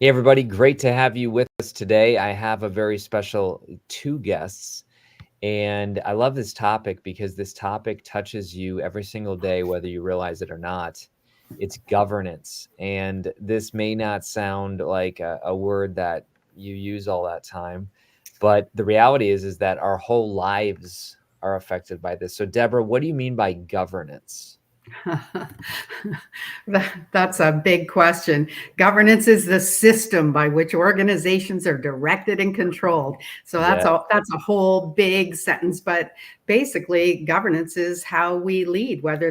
Hey, everybody. Great to have you with us today. I have a very special two guests, and I love this topic because this topic touches you every single day, whether you realize it or not. It's governance. And this may not sound like a word that you use all that time, but the reality is that our whole lives are affected by this. So, Deborah, what do you mean by governance? That's a big question. Governance is the system by which organizations are directed and controlled. So Yeah. that's a whole big sentence, but basically governance is how we lead, whether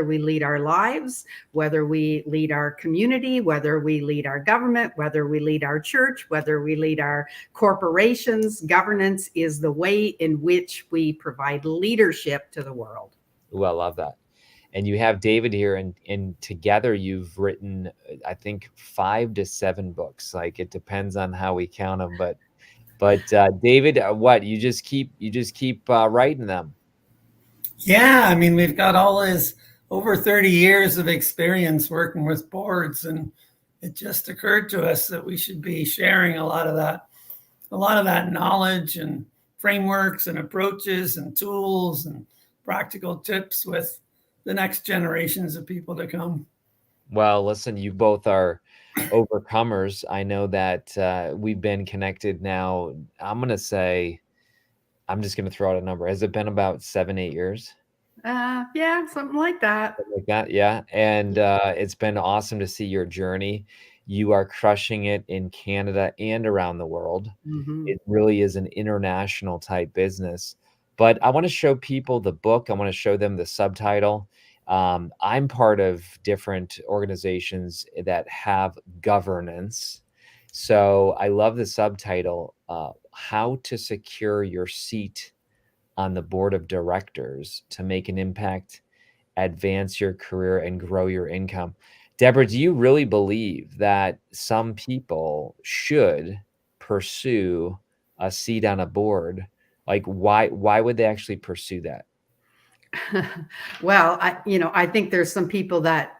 we lead our lives, whether we lead our community, whether we lead our government, whether we lead our church, whether we lead our corporations. Governance is the way in which we provide leadership to the world. Ooh, I love that. And you have David here, and together you've written, I think, 5 to 7 books. Like, it depends on how we count them, but David, what you just keep writing them. Yeah, I mean, we've got all this over 30 years of experience working with boards, and it just occurred to us that we should be sharing a lot of that knowledge and frameworks and approaches and tools and practical tips with the next generations of people to come. Well, listen, you both are overcomers. I know that we've been connected now. I'm just gonna throw out a number. Has it been about 7, 8 years? Yeah, something like that. Something like that, yeah. And it's been awesome to see your journey. You are crushing it in Canada and around the world. Mhm. It really is an international type business. But I want to show people the book. I want to show them the subtitle. I'm part of different organizations that have governance. So I love the subtitle, How to Secure Your Seat on the Board of Directors to Make an Impact, Advance your career, and grow your income. Deborah, do you really believe that some people should pursue a seat on a board? Like, why would they actually pursue that? Well, I think there's some people that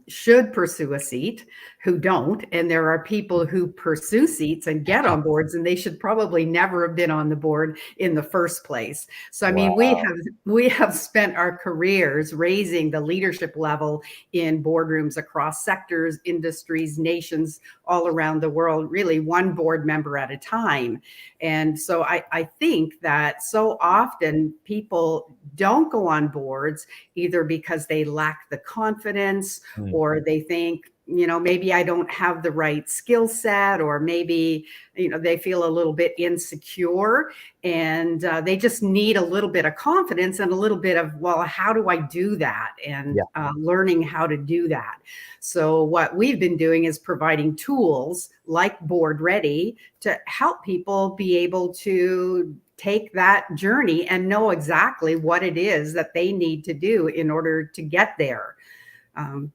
should pursue a seat who don't, and there are people who pursue seats and get on boards, and they should probably never have been on the board in the first place. So, I mean, Wow. we have spent our careers raising the leadership level in boardrooms across sectors, industries, nations all around the world, really one board member at a time. And so I think that so often people don't go on boards either because they lack the confidence Mm. or they think, maybe I don't have the right skill set, or maybe, they feel a little bit insecure, and they just need a little bit of confidence and a little bit of, well, how do I do that? And Yeah. learning how to do that. So what we've been doing is providing tools like Board Ready to help people be able to take that journey and know exactly what it is that they need to do in order to get there.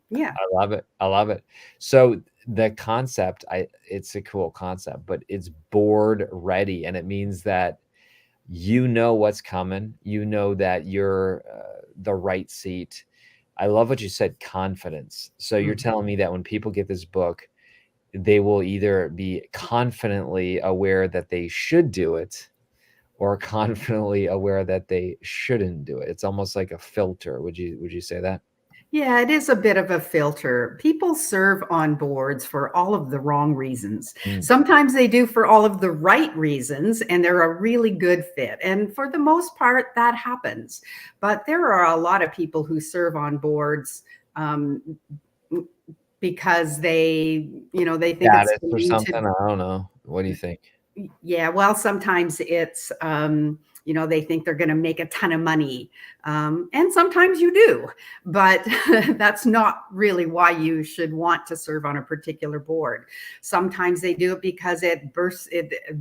Yeah. I love it. I love it. So the concept, it's a cool concept, but it's board ready, and it means that you know what's coming. You know that you're the right seat. I love what you said, confidence. So you're Mhm. telling me that when people get this book, they will either be confidently aware that they should do it or confidently aware that they shouldn't do it. It's almost like a filter. Would you say that? Yeah, it is a bit of a filter. People serve on boards for all of the wrong reasons. Mm. Sometimes they do for all of the right reasons, and they're a really good fit. And for the most part, that happens. But there are a lot of people who serve on boards um, because they think it's Status or going to. something? I don't know. What do you think? Yeah, well, sometimes it's, they think they're going to make a ton of money. And sometimes you do, but that's not really why you should want to serve on a particular board. Sometimes they do it because it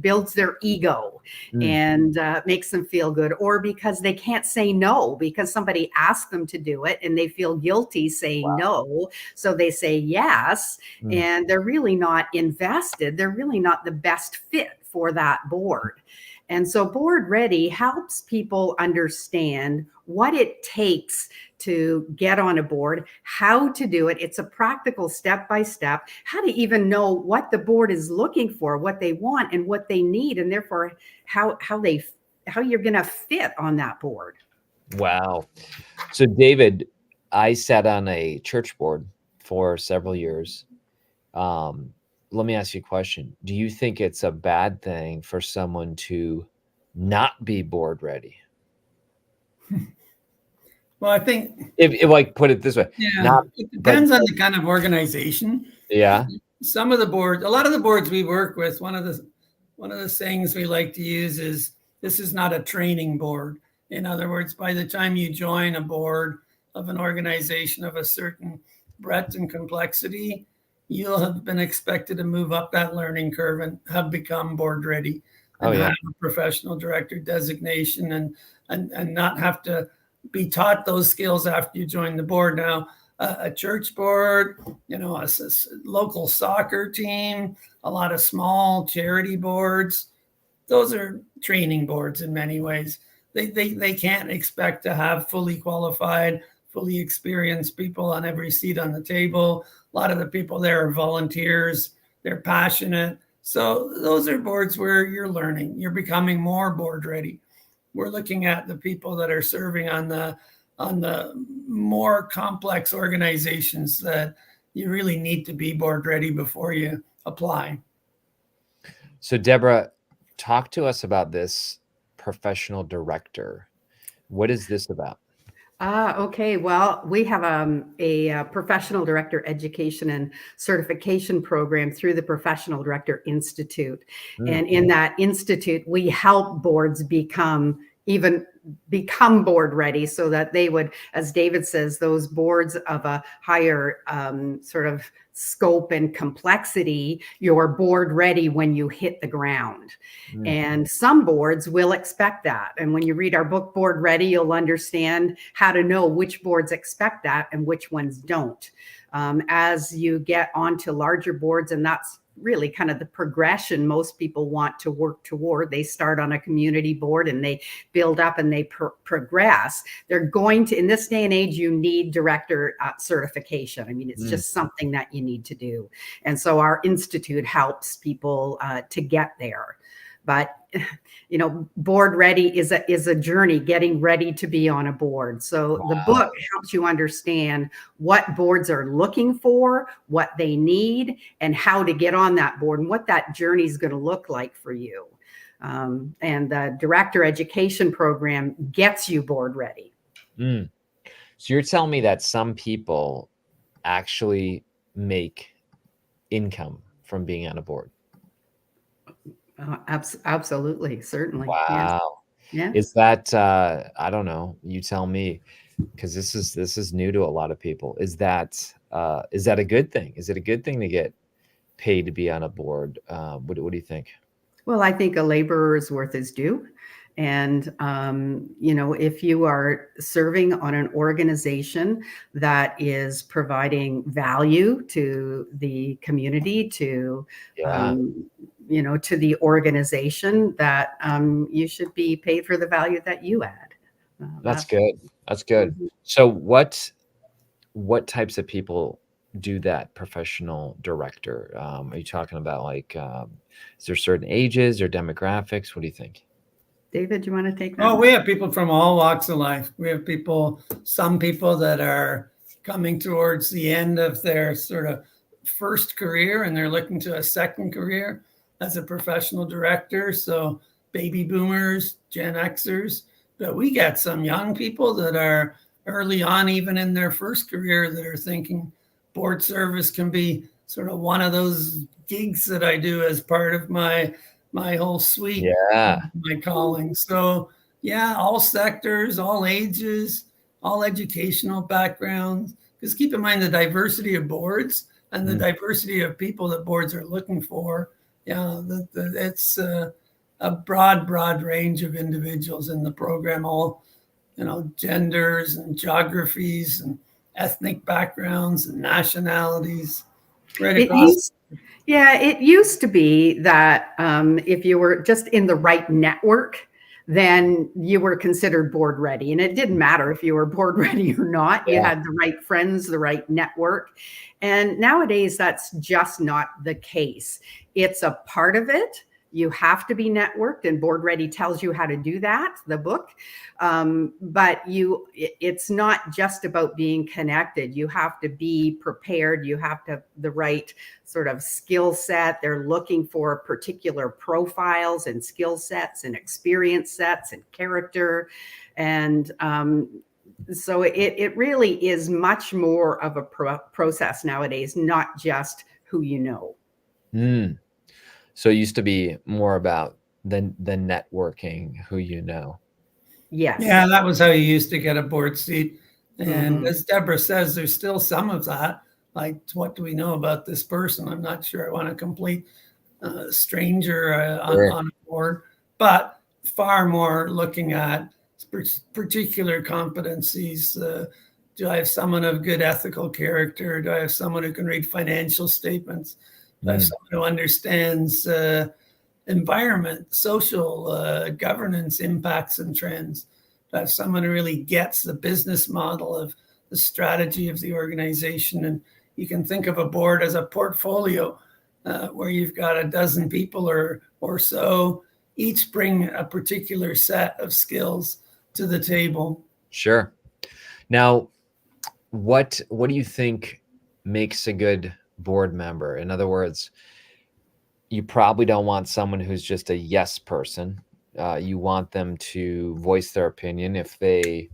builds their ego Mm. and makes them feel good, or because they can't say no because somebody asked them to do it and they feel guilty saying Wow. no. So they say yes, Mm. and they're really not invested. They're really not the best fit for that board. And so Board Ready helps people understand what it takes to get on a board, how to do it. It's a practical step-by-step, how to even know what the board is looking for, what they want and what they need, and therefore how you're going to fit on that board. Wow. So David, I sat on a church board for several years. Let me ask you a question. Do you think it's a bad thing for someone to not be board ready? Well, I think if like put it this way, it depends on the kind of organization. Yeah. Some of the boards, a lot of the boards we work with, one of the sayings we like to use is, this is not a training board. In other words, by the time you join a board of an organization of a certain breadth and complexity, you'll have been expected to move up that learning curve and have become board ready and have a professional director designation and not have to be taught those skills after you join the board. Now, a church board, a local soccer team, a lot of small charity boards, those are training boards in many ways. They can't expect to have fully qualified, fully experienced people on every seat on the table. A lot of the people there are volunteers. They're passionate. So those are boards where you're learning. You're becoming more board ready. We're looking at the people that are serving on the more complex organizations that you really need to be board ready before you apply. So Debra, talk to us about this professional director. What is this about? Okay. Well, we have a professional director education and certification program through the Professional Director Institute. And in that institute, we help boards become board ready so that they would, as David says, those boards of a higher sort of scope and complexity, you're board ready when you hit the ground. And some boards will expect that. And when you read our book, Board Ready, you'll understand how to know which boards expect that and which ones don't. As you get onto larger boards, and that's really kind of the progression most people want to work toward. They start on a community board and they build up and they progress. They're going to, in this day and age, you need director certification. I mean, it's just something that you need to do. And so our institute helps people to get there. But, board ready is a journey, getting ready to be on a board. So the book helps you understand what boards are looking for, what they need, and how to get on that board and what that journey is going to look like for you. And the director education program gets you board ready. So you're telling me that some people actually make income from being on a board? Absolutely. Certainly. Wow. Yes. Yeah. Is that, I don't know, you tell me, because this is new to a lot of people. Is that a good thing? Is it a good thing to get paid to be on a board? What do you think? Well, I think a laborer's worth his due. And, if you are serving on an organization that is providing value to the community, to the organization, that you should be paid for the value that you add. That's good. That's good. So what types of people do that professional director? Are you talking about like, is there certain ages or demographics? What do you think? David, do you want to take that? Oh, we have people from all walks of life. We have some people that are coming towards the end of their sort of first career and they're looking to a second career as a professional director. So baby boomers, Gen Xers, but we get some young people that are early on, even in their first career, that are thinking board service can be sort of one of those gigs that I do as part of my whole suite, my calling. So all sectors, all ages, all educational backgrounds, because keep in mind the diversity of boards and the diversity of people that boards are looking for. It's a broad range of individuals in the program, all, genders and geographies and ethnic backgrounds and nationalities right across. It used to be that if you were just in the right network, then you were considered board ready. And it didn't matter if you were board ready or not. You had the right friends, the right network. And nowadays, that's just not the case. It's a part of it. You have to be networked, and Board Ready tells you how to do that, the book. But it's not just about being connected. You have to be prepared. You have to have the right sort of skill set. They're looking for particular profiles and skill sets and experience sets and character. And so it really is much more of a process nowadays, not just who you know. Mm. So it used to be more about the networking, who you know. Yes. Yeah, that was how you used to get a board seat. And as Debra says, there's still some of that. Like, what do we know about this person? I'm not sure I want a complete stranger on a board, but far more looking at particular competencies. Do I have someone of good ethical character? Do I have someone who can read financial statements? Do I have someone who understands environment, social governance impacts and trends? Do I have someone who really gets the business model of the strategy of the organization? And you can think of a board as a portfolio where you've got a dozen people or so, each bring a particular set of skills to the table. Sure. Now, what do you think makes a good board member? In other words, you probably don't want someone who's just a yes person. You want them to voice their opinion if they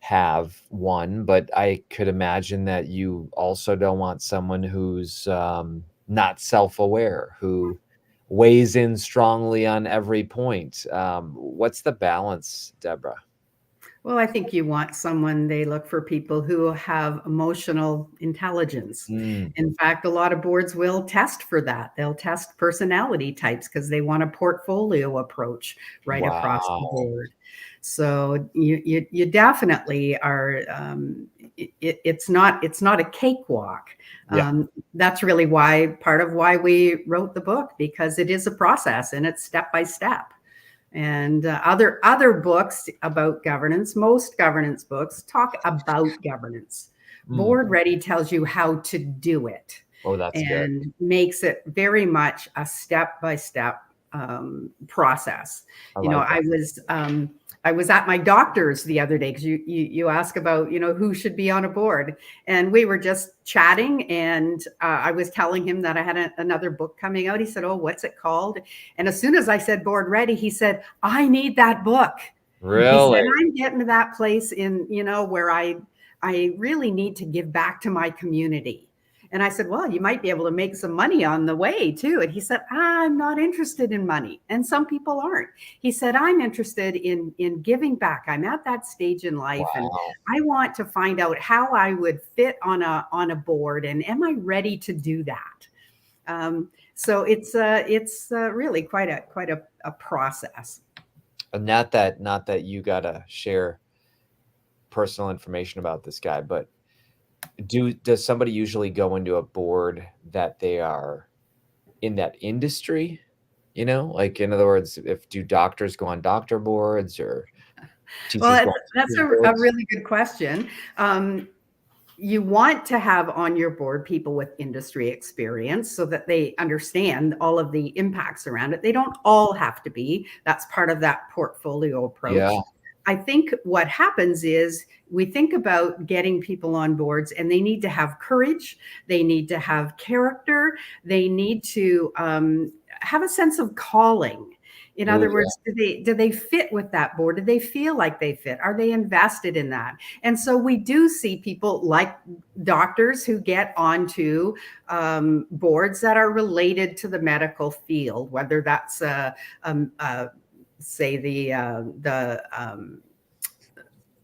have one, but I could imagine that you also don't want someone who's not self-aware, who weighs in strongly on every point. What's the balance, Debra? Well, I think you want someone, they look for people who have emotional intelligence. In fact, a lot of boards will test for that. They'll test personality types because they want a portfolio approach right across the board. So you definitely are. It's not a cakewalk. That's really part of why we wrote the book, because it is a process and it's step by step. And other books about governance, most governance books talk about governance. Board Ready tells you how to do it. Oh, that's good. And makes it very much a step-by-step process. I was at my doctor's the other day, because you ask about, who should be on a board. And we were just chatting, and I was telling him that I had another book coming out. He said, "Oh, what's it called?" And as soon as I said Board Ready, he said, "I need that book." Really? He said, "I'm getting to that place where I really need to give back to my community." And I said, "Well, you might be able to make some money on the way too." And he said, "I'm not interested in money." And some people aren't. He said, "I'm interested in giving back. I'm at that stage in life, and I want to find out how I would fit on a board, and am I ready to do that?" So it's really quite a process. Not that you gotta share personal information about this guy, but does somebody usually go into a board that they are in that industry? Like, in other words, do doctors go on doctor boards, or well, that's a really good question. You want to have on your board people with industry experience so that they understand all of the impacts around it. They don't all have to be. That's part of that portfolio approach. Yeah. I think what happens is we think about getting people on boards, and they need to have courage. They need to have character. They need to have a sense of calling. In other words, do they fit with that board? Do they feel like they fit? Are they invested in that? And so we do see people like doctors who get onto boards that are related to the medical field, whether that's say the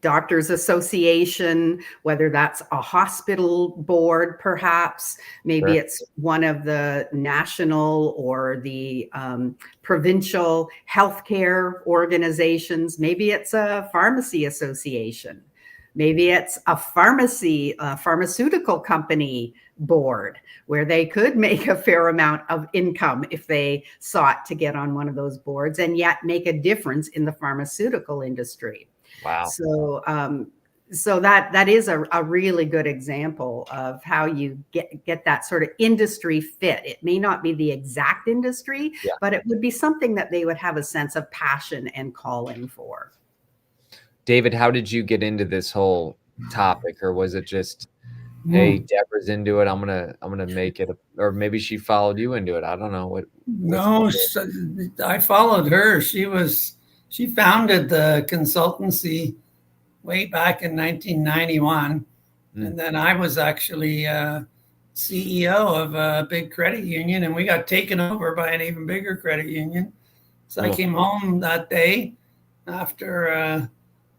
Doctors Association, whether that's a hospital board, perhaps, maybe it's one of the national or the provincial healthcare organizations, maybe it's a pharmacy association. Maybe it's a pharmaceutical company board where they could make a fair amount of income if they sought to get on one of those boards and yet make a difference in the pharmaceutical industry. Wow. So that is a really good example of how you get that sort of industry fit. It may not be the exact industry, but it would be something that they would have a sense of passion and calling for. David, how did you get into this whole topic, or was it just, hey, Debra's into it, I'm gonna make it, or maybe she followed you into it? I don't know. No, I followed her. She founded the consultancy way back in 1991, and then I was actually CEO of a big credit union, and we got taken over by an even bigger credit union. So I came home that day after.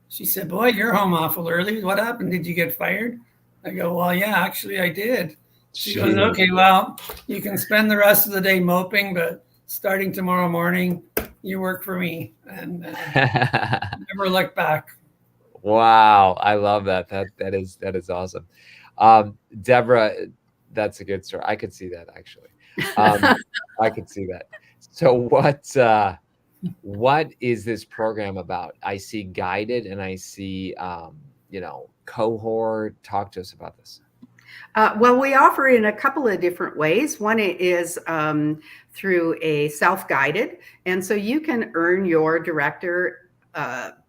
She said, "Boy, you're home awful early. What happened? Did you get fired?" I go, "Well, yeah, actually I did." She goes, "Okay, well, you can spend the rest of the day moping, but starting tomorrow morning, you work for me." And never looked back. Wow, I love that. That is awesome. Debra, that's a good story. I could see that, actually. I could see that. So what is this program about? I see guided and I see, cohort. Talk to us about this. Well, we offer in a couple of different ways. One is through a self-guided. And so you can earn your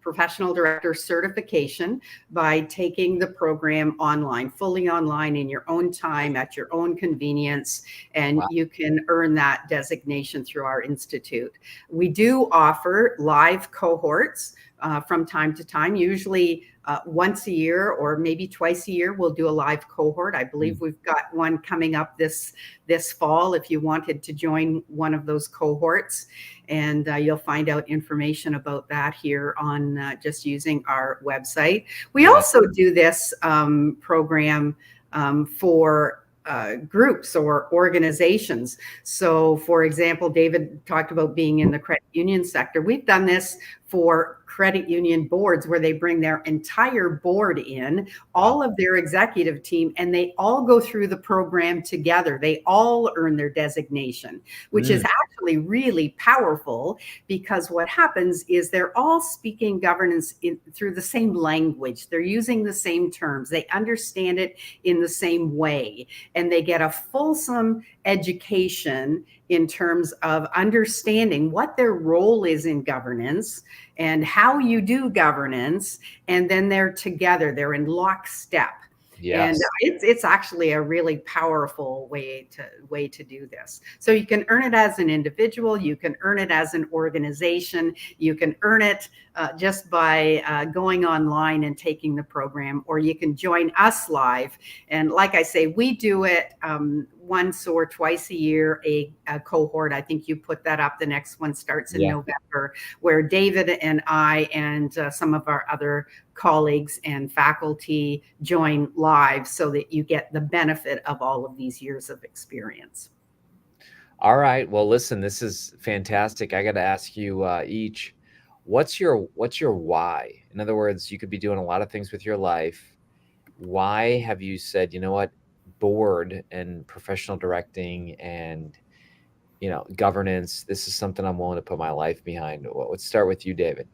professional director certification by taking the program online, fully online in your own time, at your own convenience, and you can earn that designation through our institute. We do offer live cohorts from time to time, usually once a year or maybe twice a year. We'll do a live cohort. I believe we've got one coming up this fall if you wanted to join one of those cohorts. And you'll find out information about that here on just using our website. We also do this program for groups or organizations. So, for example, David talked about being in the credit union sector. We've done this for credit union boards where they bring their entire board in, all of their executive team, and they all go through the program together. They all earn their designation, which is actually really powerful, because what happens is they're all speaking governance through the same language. They're using the same terms. They understand it in the same way, and they get a fulsome education in terms of understanding what their role is in governance and how you do governance. And then they're together, they're in lockstep. Yes. And it's actually a really powerful way to do this. So you can earn it as an individual, you can earn it as an organization, you can earn it just by going online and taking the program, or you can join us live. And like I say, we do it once or twice a year, a cohort. I think you put that up. The next one starts in November, where David and I and some of our other colleagues and faculty join live so that you get the benefit of all of these years of experience. All right. Well, listen, this is fantastic. I got to ask you each, what's your why? In other words, you could be doing a lot of things with your life. Why have you said, you know what, board and professional directing and governance, this is something I'm willing to put my life behind? Well, let's start with you, David.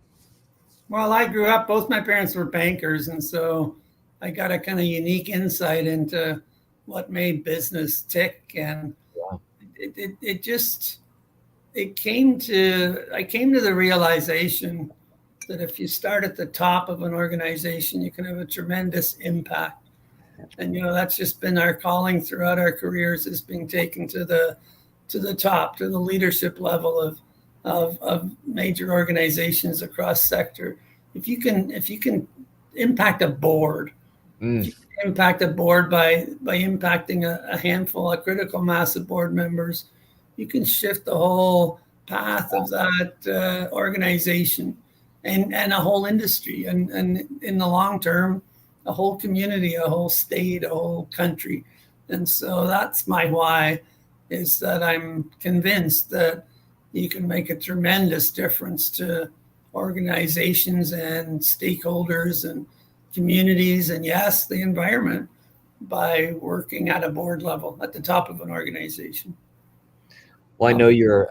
Well, I grew up, both my parents were bankers, and so I got a kind of unique insight into what made business tick. And I came to the realization that if you start at the top of an organization, you can have a tremendous impact. And that's just been our calling throughout our careers, is being taken to the top, to the leadership level of major organizations across sector. If you can impact a board, if you can impact a board by impacting a handful, a critical mass of board members, you can shift the whole path of that organization and a whole industry, and in the long term, a whole community, a whole state, a whole country. And so that's my why, is that I'm convinced that you can make a tremendous difference to organizations and stakeholders and communities, and yes, the environment by working at a board level at the top of an organization. Well, I know you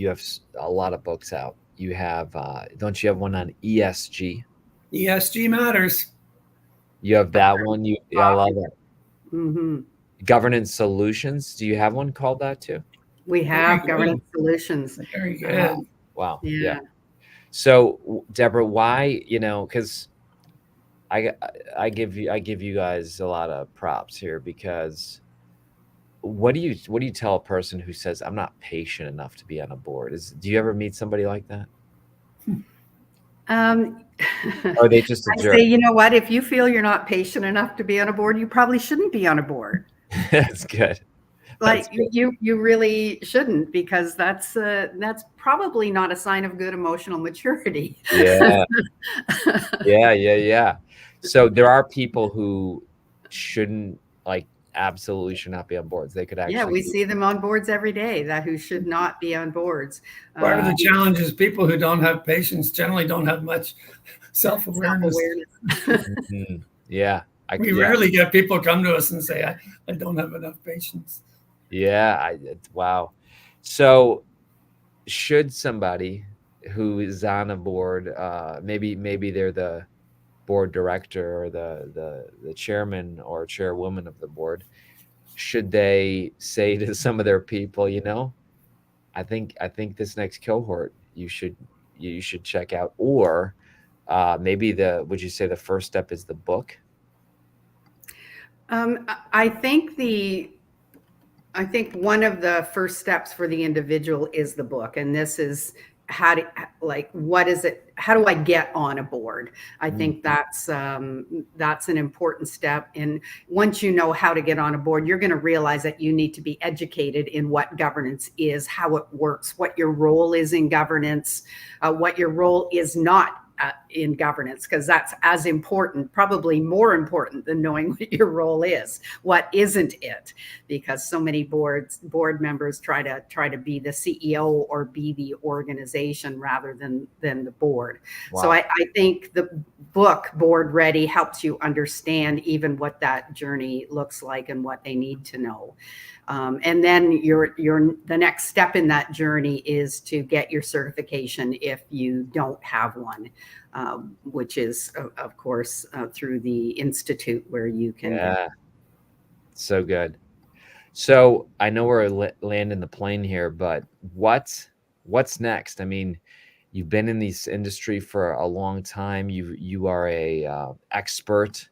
have a lot of books out. You have, don't you have one on ESG? ESG matters. You have that one. I love it. Mm-hmm. Governance solutions. Do you have one called that too? We have governance solutions. Very good. Wow. Yeah. So, Deborah, why, because I give you guys a lot of props here, because what do you tell a person who says, I'm not patient enough to be on a board? Do you ever meet somebody like that? Or are they just a I jerk? say, you know what? If you feel you're not patient enough to be on a board, you probably shouldn't be on a board. That's good. Like you really shouldn't, because that's probably not a sign of good emotional maturity. Yeah. Yeah. So there are people who shouldn't, like, absolutely should not be on boards. They could actually. Yeah, we see them on boards every day who should not be on boards. Part of the challenge is people who don't have patience generally don't have much self-awareness. Mm-hmm. Yeah. We rarely get people come to us and say, I don't have enough patience. Yeah. Wow. So should somebody who is on a board, maybe they're the board director or the chairman or chairwoman of the board, should they say to some of their people, I think this next cohort you should check out, or maybe would you say the first step is the book? I think one of the first steps for the individual is the book, and this is what is it? How do I get on a board? I think that's an important step. And once you know how to get on a board, you're going to realize that you need to be educated in what governance is, how it works, what your role is in governance, what your role is not in governance, because that's as important, probably more important than knowing what your role is. What isn't it? Because so many board members try to be the CEO or be the organization rather than the board. Wow. So I think the book Board Ready helps you understand even what that journey looks like and what they need to know. And then the next step in that journey is to get your certification if you don't have one, which is, of course, through the institute where you can. Yeah, so good. So I know we're landing the plane here, but what's next? I mean, you've been in this industry for a long time. You are a expert.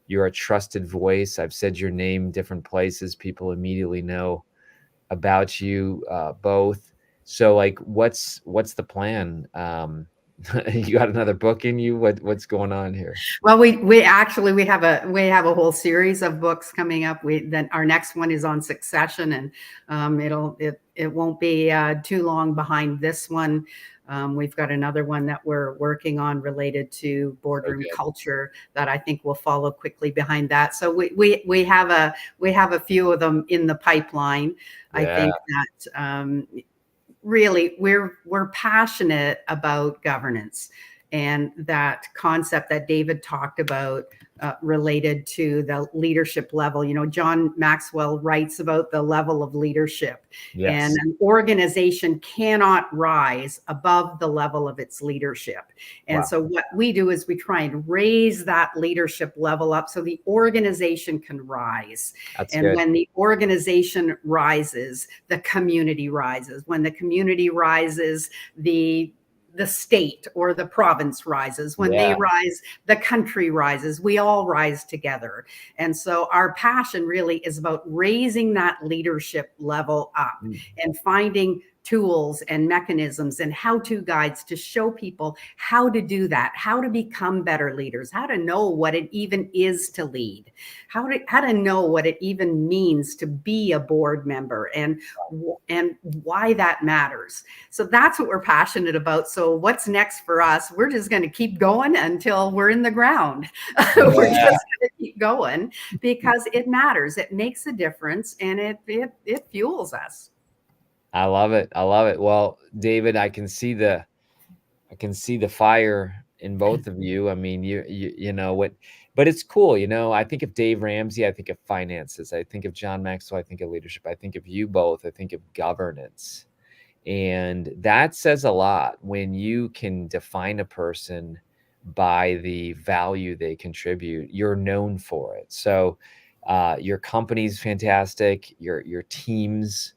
You're a trusted voice. I've said your name different places. People immediately know about you both. So, like, what's the plan? You got another book in you? What's going on here? Well, we have a whole series of books coming up. Then our next one is on succession, and it won't be too long behind this one. We've got another one that we're working on related to boardroom culture that I think will follow quickly behind that. So we have a few of them in the pipeline. Yeah. I think that really we're passionate about governance, and that concept that David talked about related to the leadership level. John Maxwell writes about the level of leadership. Yes. And an organization cannot rise above the level of its leadership. And so what we do is we try and raise that leadership level up so the organization can rise. That's good. When the organization rises, the community rises. When the community rises, the state or the province rises. When they rise, the country rises. We all rise together. And so our passion really is about raising that leadership level up and finding tools and mechanisms and how-to guides to show people how to do that, how to become better leaders, how to know what it even is to lead, how to know what it even means to be a board member, and why that matters. So that's what we're passionate about. So what's next for us? We're just going to keep going until we're in the ground. We're just going to keep going because it matters. It makes a difference, and it fuels us. I love it. Well, David, I can see the fire in both of you. I mean, you know what, but it's cool. You know, I think of Dave Ramsey, I think of finances. I think of John Maxwell, I think of leadership. I think of you both, I think of governance. And that says a lot when you can define a person by the value they contribute. You're known for it. So your company's fantastic, your teams.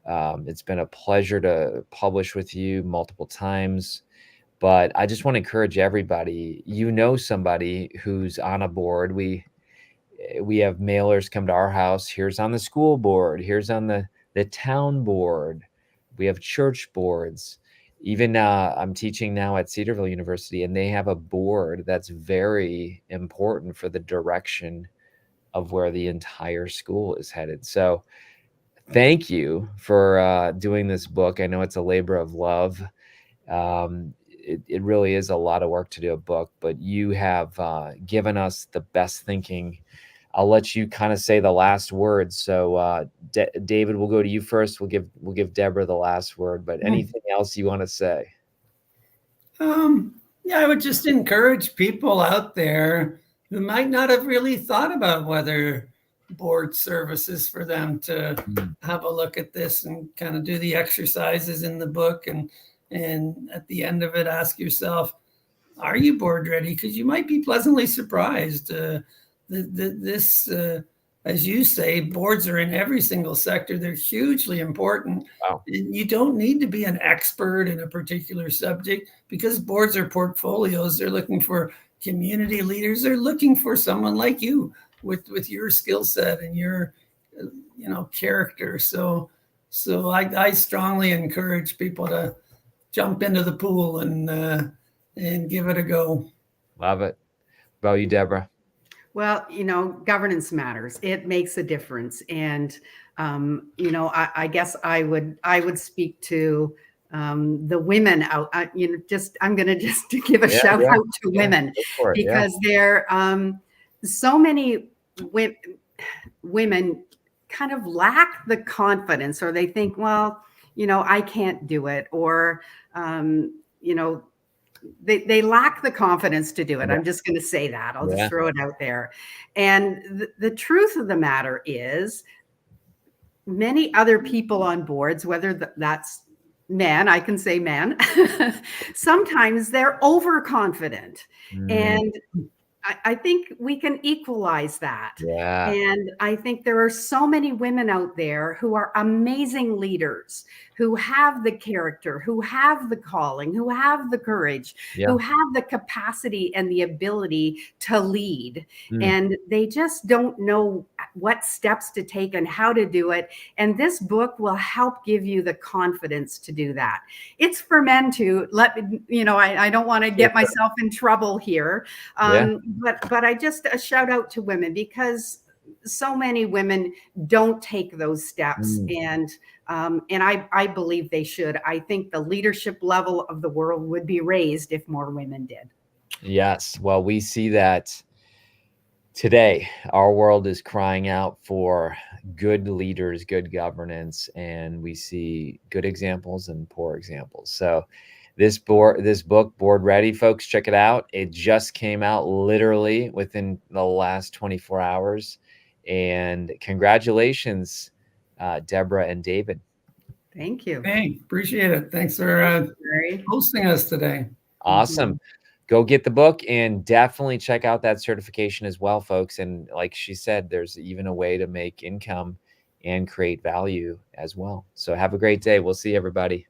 It's been a pleasure to publish with you multiple times. But I just want to encourage everybody, you know, somebody who's on a board. We have mailers come to our house. Here's on the school board. Here's on the town board. We have church boards. Even I'm teaching now at Cedarville University, and they have a board that's very important for the direction of where the entire school is headed. So thank you for doing this book. I know it's a labor of love. It really is a lot of work to do a book, but you have given us the best thinking. I'll let you kind of say the last word. So David, we'll go to you first. We'll give Debra the last word, but anything else you want to say? Yeah, I would just encourage people out there who might not have really thought about whether board services for them to have a look at this and kind of do the exercises in the book, and at the end of it, ask yourself, are you board ready? Because you might be pleasantly surprised. As you say, boards are in every single sector. They're hugely important. Wow. And you don't need to be an expert in a particular subject, because boards are portfolios. They're looking for community leaders. They're looking for someone like you with your skill set and your character. So I strongly encourage people to jump into the pool and give it a go. Love it. How about you, Debra? Well, governance matters. It makes a difference. And, I guess I would speak to the women out, I'm going to just give a shout out to women, because there so many women kind of lack the confidence, or they think, well, I can't do it, or, they lack the confidence to do it. I'm just going to say that. I'll just throw it out there. And the truth of the matter is, many other people on boards, whether that's men, I can say men, sometimes they're overconfident. And I think we can equalize that. Yeah. And I think there are so many women out there who are amazing leaders, who have the character, who have the calling, who have the courage, who have the capacity and the ability to lead. And they just don't know what steps to take and how to do it. And this book will help give you the confidence to do that. It's for men too. I don't want to get myself in trouble here. But I just a shout out to women, because so many women don't take those steps. And I believe they should. I think the leadership level of the world would be raised if more women did. Yes. Well, we see that today. Our world is crying out for good leaders, good governance, and we see good examples and poor examples. So this book, Board Ready, folks, check it out. It just came out literally within the last 24 hours. And congratulations, Debra and David. Thank you. Hey, appreciate it. Thanks for hosting us today. Awesome. Go get the book, and definitely check out that certification as well, folks. And like she said, there's even a way to make income and create value as well. So have a great day. We'll see everybody.